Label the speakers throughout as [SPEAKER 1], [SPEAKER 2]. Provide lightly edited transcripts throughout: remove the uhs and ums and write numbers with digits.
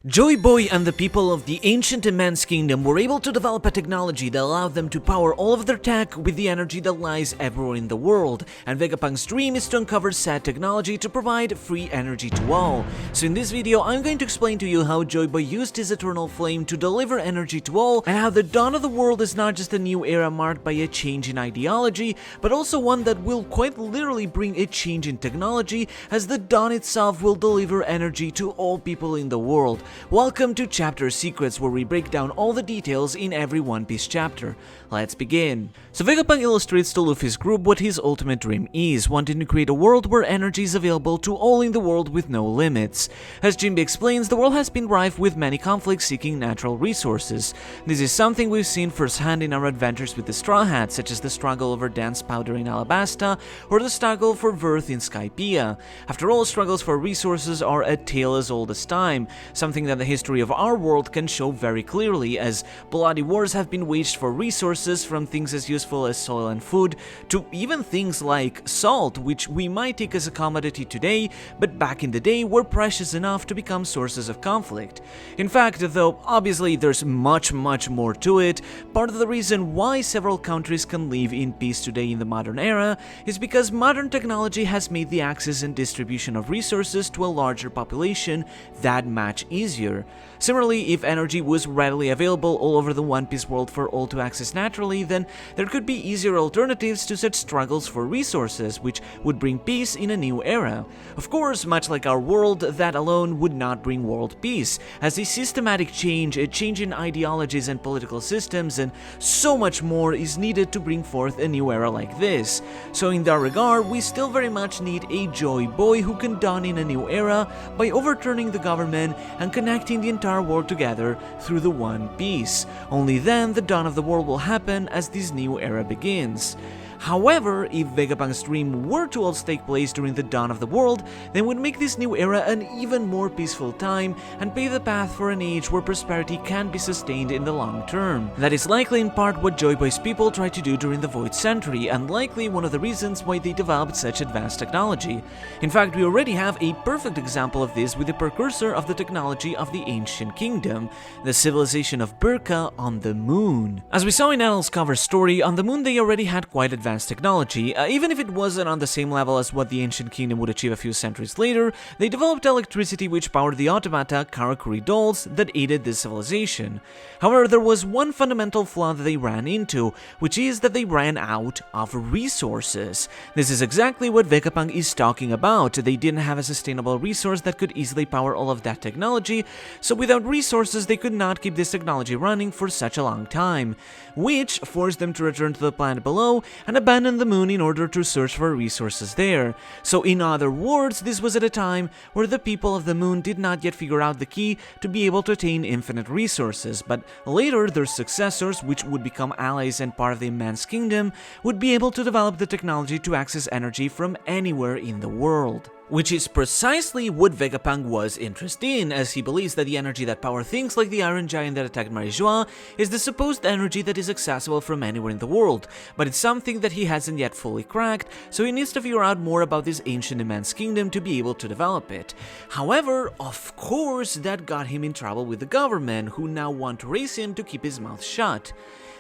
[SPEAKER 1] Joyboy and the people of the ancient immense kingdom were able to develop a technology that allowed them to power all of their tech with the energy that lies everywhere in the world, and Vegapunk's dream is to uncover said technology to provide free energy to all. So in this video, I'm going to explain to you how Joyboy used his eternal flame to deliver energy to all, and how the dawn of the world is not just a new era marked by a change in ideology, but also one that will quite literally bring a change in technology, as the dawn itself will deliver energy to all people in the world. Welcome to Chapter Secrets, where we break down all the details in every One Piece chapter. Let's begin. So Vegapunk illustrates to Luffy's group what his ultimate dream is, wanting to create a world where energy is available to all in the world with no limits. As Jinbe explains, the world has been rife with many conflicts seeking natural resources. This is something we've seen firsthand in our adventures with the Straw Hats, such as the struggle over dance powder in Alabasta, or the struggle for Worth in Skypiea. After all, struggles for resources are a tale as old as time, something that the history of our world can show very clearly, as bloody wars have been waged for resources, from things as useful as soil and food, to even things like salt, which we might take as a commodity today, but back in the day were precious enough to become sources of conflict. In fact, though, obviously there's much more to it, part of the reason why several countries can live in peace today in the modern era is because modern technology has made the access and distribution of resources to a larger population that much easier. Similarly, if energy was readily available all over the One Piece world for all to access naturally, then there could be easier alternatives to such struggles for resources, which would bring peace in a new era. Of course, much like our world, that alone would not bring world peace, as a systematic change, a change in ideologies and political systems, and so much more is needed to bring forth a new era like this. So in that regard, we still very much need a Joyboy who can dawn in a new era by overturning the government and connecting the entire world together through the One Piece. Only then the dawn of the world will happen as this new era begins. However, if Vegapunk's dream were to also take place during the dawn of the world, then would make this new era an even more peaceful time and pave the path for an age where prosperity can be sustained in the long term. That is likely in part what Joyboy's people tried to do during the Void Century, and likely one of the reasons why they developed such advanced technology. In fact, we already have a perfect example of this with the precursor of the technology of the Ancient Kingdom, the civilization of Burka on the Moon. As we saw in Annel's cover story, on the Moon they already had quite advanced technology. Even if it wasn't on the same level as what the Ancient Kingdom would achieve a few centuries later, they developed electricity which powered the automata Karakuri dolls that aided this civilization. However, there was one fundamental flaw that they ran into, which is that they ran out of resources. This is exactly what Vegapunk is talking about. They didn't have a sustainable resource that could easily power all of that technology, so without resources they could not keep this technology running for such a long time, which forced them to return to the planet below and abandon the moon in order to search for resources there. So in other words, this was at a time where the people of the moon did not yet figure out the key to be able to attain infinite resources, but later their successors, which would become allies and part of the immense kingdom, would be able to develop the technology to access energy from anywhere in the world. Which is precisely what Vegapunk was interested in, as he believes that the energy that powers things like the Iron Giant that attacked Marijois is the supposed energy that is accessible from anywhere in the world, but it's something that he hasn't yet fully cracked, so he needs to figure out more about this ancient immense kingdom to be able to develop it. However, of course, that got him in trouble with the government, who now want to raise him to keep his mouth shut.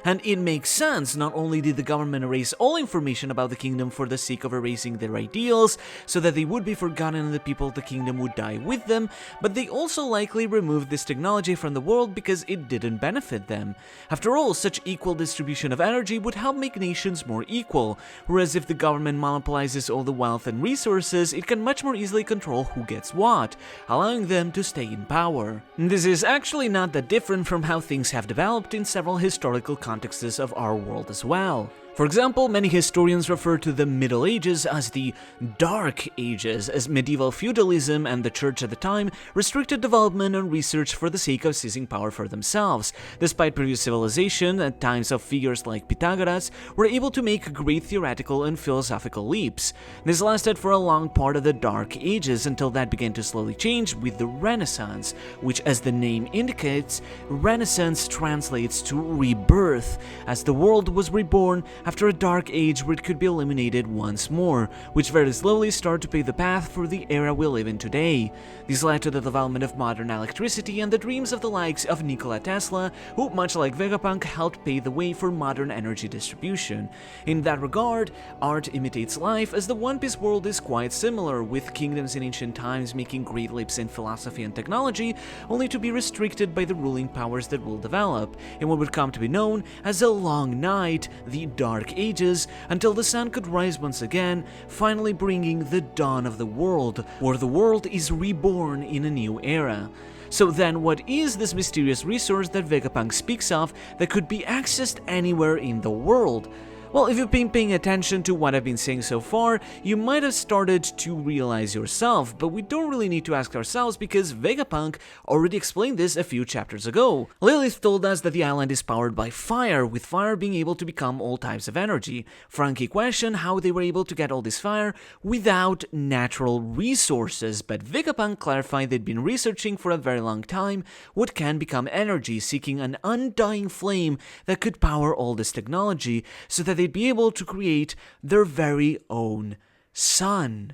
[SPEAKER 1] And it makes sense. Not only did the government erase all information about the kingdom for the sake of erasing their ideals, so that they would be forgotten and the people of the kingdom would die with them, but they also likely removed this technology from the world because it didn't benefit them. After all, such equal distribution of energy would help make nations more equal, whereas if the government monopolizes all the wealth and resources, it can much more easily control who gets what, allowing them to stay in power. This is actually not that different from how things have developed in several historical contexts of our world as well. For example, many historians refer to the Middle Ages as the Dark Ages, as medieval feudalism and the church at the time restricted development and research for the sake of seizing power for themselves. Despite previous civilization, at times of figures like Pythagoras, were able to make great theoretical and philosophical leaps. This lasted for a long part of the Dark Ages until that began to slowly change with the Renaissance, which, as the name indicates, Renaissance translates to rebirth, as the world was reborn after a dark age where it could be eliminated once more, which very slowly started to pave the path for the era we live in today. This led to the development of modern electricity and the dreams of the likes of Nikola Tesla, who, much like Vegapunk, helped pave the way for modern energy distribution. In that regard, art imitates life, as the One Piece world is quite similar, with kingdoms in ancient times making great leaps in philosophy and technology, only to be restricted by the ruling powers that will develop, in what would come to be known as a long night, the Dark Ages, until the sun could rise once again, finally bringing the dawn of the world, where the world is reborn in a new era. So then, what is this mysterious resource that Vegapunk speaks of that could be accessed anywhere in the world? Well, if you've been paying attention to what I've been saying so far, you might have started to realize yourself, but we don't really need to ask ourselves because Vegapunk already explained this a few chapters ago. Lilith told us that the island is powered by fire, with fire being able to become all types of energy. Frankie questioned how they were able to get all this fire without natural resources, but Vegapunk clarified they'd been researching for a very long time what can become energy, seeking an undying flame that could power all this technology, so that they'd be able to create their very own sun.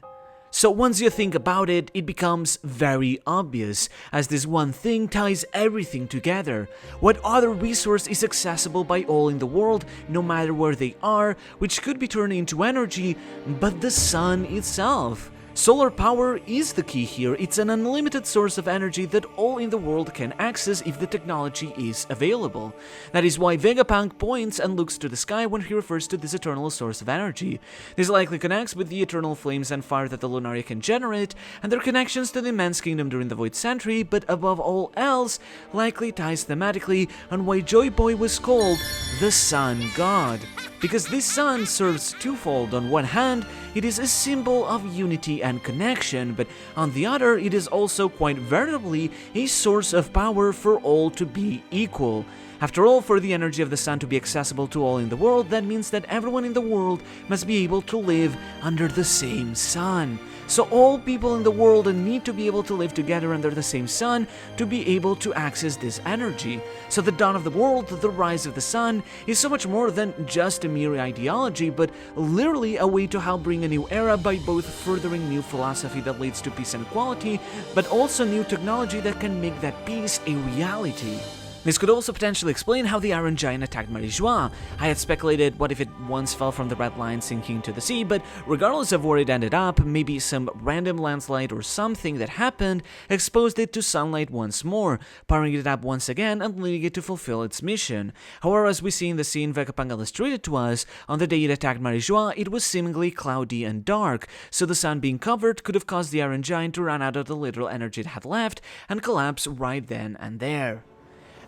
[SPEAKER 1] So once you think about it, it becomes very obvious, as this one thing ties everything together. What other resource is accessible by all in the world, no matter where they are, which could be turned into energy, but the sun itself? Solar power is the key here. It's an unlimited source of energy that all in the world can access if the technology is available. That is why Vegapunk points and looks to the sky when he refers to this eternal source of energy. This likely connects with the eternal flames and fire that the Lunaria can generate, and their connections to the immense kingdom during the Void Century, but above all else, likely ties thematically on why Joyboy was called the Sun God. Because this sun serves twofold. On one hand, it is a symbol of unity and connection, but on the other, it is also quite veritably a source of power for all to be equal. After all, for the energy of the sun to be accessible to all in the world, that means that everyone in the world must be able to live under the same sun. So all people in the world need to be able to live together under the same sun to be able to access this energy. So the dawn of the world, the rise of the sun, is so much more than just a mere ideology, but literally a way to help bring a new era by both furthering new philosophy that leads to peace and equality, but also new technology that can make that peace a reality. This could also potentially explain how the Iron Giant attacked Marie-Joie. I had speculated what if it once fell from the Red Line sinking to the sea, but regardless of where it ended up, maybe some random landslide or something that happened exposed it to sunlight once more, powering it up once again and leading it to fulfill its mission. However, as we see in the scene Vegapunk illustrated to us, on the day it attacked Marie-Joie, it was seemingly cloudy and dark, so the sun being covered could have caused the Iron Giant to run out of the literal energy it had left and collapse right then and there.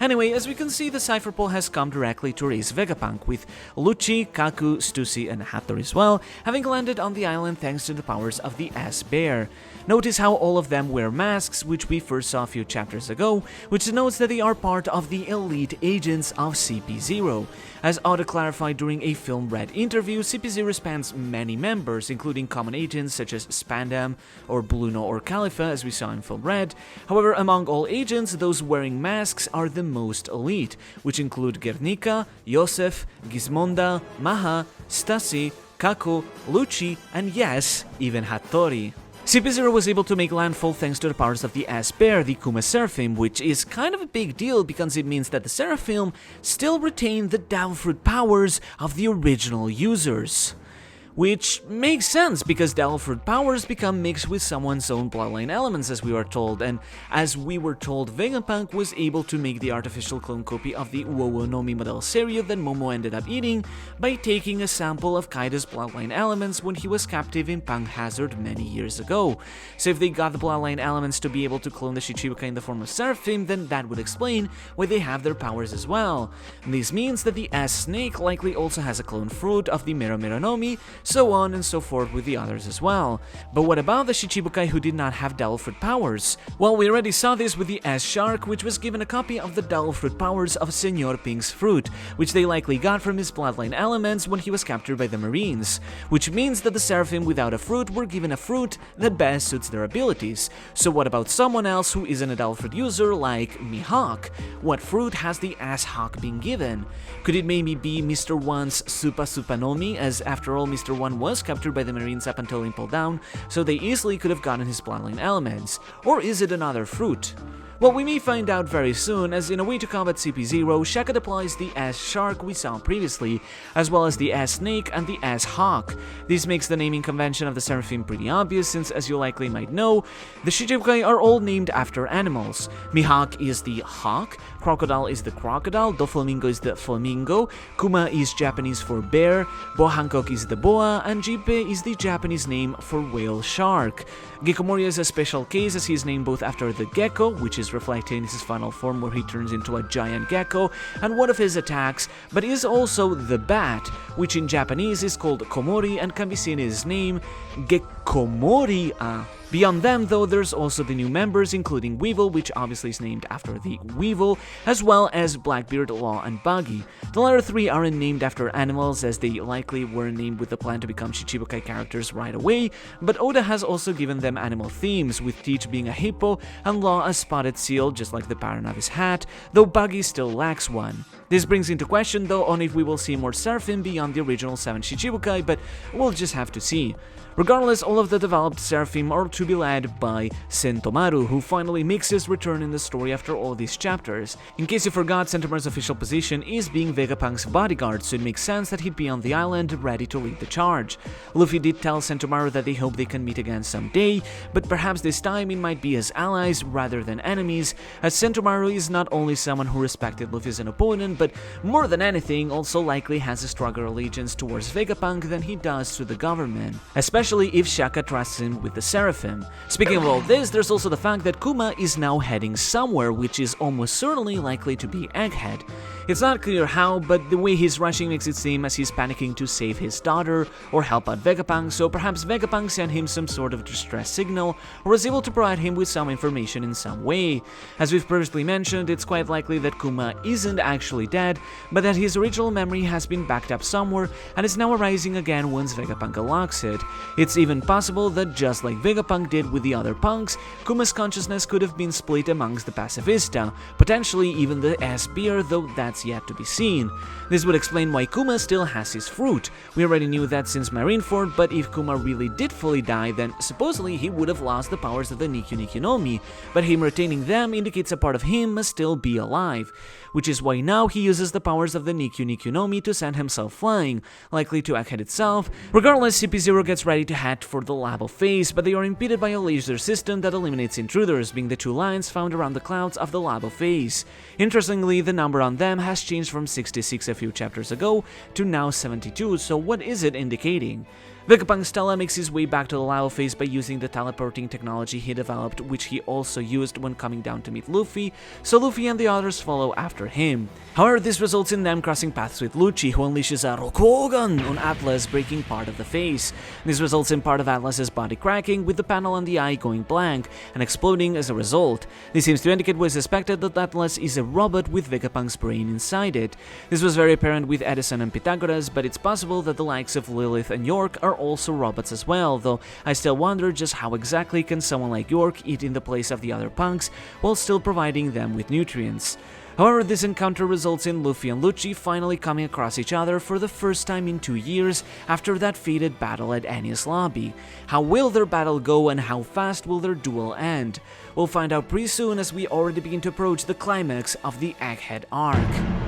[SPEAKER 1] Anyway, as we can see, the Cypher Pole has come directly to raise Vegapunk, with Lucci, Kaku, Stussy, and Hattori as well, having landed on the island thanks to the powers of the S-Bear. Notice how all of them wear masks, which we first saw a few chapters ago, which denotes that they are part of the elite agents of CP0. As Oda clarified during a Film Red interview, CP0 spans many members, including common agents such as Spandam, or Bluno or Khalifa, as we saw in Film Red. However, among all agents, those wearing masks are the most elite, which include Guernica, Yosef, Gizmonda, Maha, Stussy, Kaku, Lucci, and yes, even Hattori. CP0 was able to make landfall thanks to the powers of the S-Bear, the Kuma Seraphim, which is kind of a big deal because it means that the Seraphim still retain the Devil Fruit powers of the original users. Which makes sense, because Devil Fruit powers become mixed with someone's own bloodline elements, as we were told, and as we were told, Vegapunk was able to make the artificial clone copy of the Wowonomi model cereal that Momo ended up eating by taking a sample of Kaido's bloodline elements when he was captive in Punk Hazard many years ago. So if they got the bloodline elements to be able to clone the Shichibukai in the form of Seraphim, then that would explain why they have their powers as well. And this means that the S-Snake likely also has a clone fruit of the Miromironomi, so on and so forth with the others as well. But what about the Shichibukai who did not have devil fruit powers? Well, we already saw this with the S-Shark, which was given a copy of the devil fruit powers of Senor Pink's fruit, which they likely got from his bloodline elements when he was captured by the Marines, which means that the Seraphim without a fruit were given a fruit that best suits their abilities. So what about someone else who isn't a devil fruit user like Mihawk? What fruit has the S-Hawk been given? Could it maybe be Mr. One's Supa Supanomi, as after all Mr. One was captured by the Marines up until Impel Down, so they easily could have gotten his bloodline elements? Or is it another fruit? Well, we may find out very soon, as in a way to combat CP0, Shaka deploys the S-Shark we saw previously, as well as the S-Snake and the S-Hawk. This makes the naming convention of the Seraphim pretty obvious, since as you likely might know, the Shichibukai are all named after animals. Mihawk is the hawk, Crocodile is the crocodile, Doflamingo is the flamingo, Kuma is Japanese for bear, Boa Hancock is the boa, and Jippe is the Japanese name for whale shark. Gekomori is a special case, as he is named both after the gecko, which is reflected in his final form where he turns into a giant gecko, and one of his attacks, but is also the bat, which in Japanese is called Komori and can be seen in his name, Gekomori. Beyond them, though, there's also the new members, including Weevil, which obviously is named after the Weevil, as well as Blackbeard, Law, and Buggy. The latter three aren't named after animals, as they likely were named with the plan to become Shichibukai characters right away, but Oda has also given them animal themes, with Teach being a hippo and Law a spotted seal, just like the pattern of his hat, though Buggy still lacks one. This brings into question, though, on if we will see more Seraphim beyond the original 7 Shichibukai, but we'll just have to see. Regardless, all of the developed Seraphim are to be led by Sentomaru, who finally makes his return in the story after all these chapters. In case you forgot, Sentomaru's official position is being Vegapunk's bodyguard, so it makes sense that he'd be on the island ready to lead the charge. Luffy did tell Sentomaru that they hope they can meet again someday, but perhaps this time it might be as allies rather than enemies, as Sentomaru is not only someone who respected Luffy as an opponent, but more than anything also likely has a stronger allegiance towards Vegapunk than he does to the government, especially if Shaka trusts him with the Seraphim. Speaking of all this, there's also the fact that Kuma is now heading somewhere, which is almost certainly likely to be Egghead. It's not clear how, but the way he's rushing makes it seem as he's panicking to save his daughter or help out Vegapunk, so perhaps Vegapunk sent him some sort of distress signal or was able to provide him with some information in some way. As we've previously mentioned, it's quite likely that Kuma isn't actually dead, but that his original memory has been backed up somewhere and is now arising again once Vegapunk unlocks it. It's even possible that just like Vegapunk did with the other punks, Kuma's consciousness could have been split amongst the Pacifista, potentially even the S-Bear, though that's yet to be seen. This would explain why Kuma still has his fruit. We already knew that since Marineford, but if Kuma really did fully die, then supposedly he would have lost the powers of the Nikyu Nikyu no Mi, but him retaining them indicates a part of him must still be alive, which is why now he uses the powers of the Nikyu Nikyu no Mi to send himself flying, likely to Egghead itself. Regardless, CP0 gets ready to head for the Labo phase, but they are impeded by a laser system that eliminates intruders, being the 2 lines found around the clouds of the Labo phase. Interestingly, the number on them has changed from 66 a few chapters ago to now 72, so what is it indicating? Vegapunk Stella makes his way back to the Labo phase by using the teleporting technology he developed, which he also used when coming down to meet Luffy, so Luffy and the others follow after him. However, this results in them crossing paths with Lucci, who unleashes a Rokugan on Atlas, breaking part of the face. This results in part of Atlas's body cracking, with the panel on the eye going blank and exploding as a result. This seems to indicate what is suspected, that Atlas is a robot with Vegapunk's brain inside it. This was very apparent with Edison and Pythagoras, but it's possible that the likes of Lilith and York are also robots as well, though I still wonder just how exactly can someone like York eat in the place of the other punks while still providing them with nutrients. However, this encounter results in Luffy and Lucci finally coming across each other for the first time in 2 years after that fated battle at Enies Lobby. How will their battle go and how fast will their duel end? We'll find out pretty soon, as we already begin to approach the climax of the Egghead arc.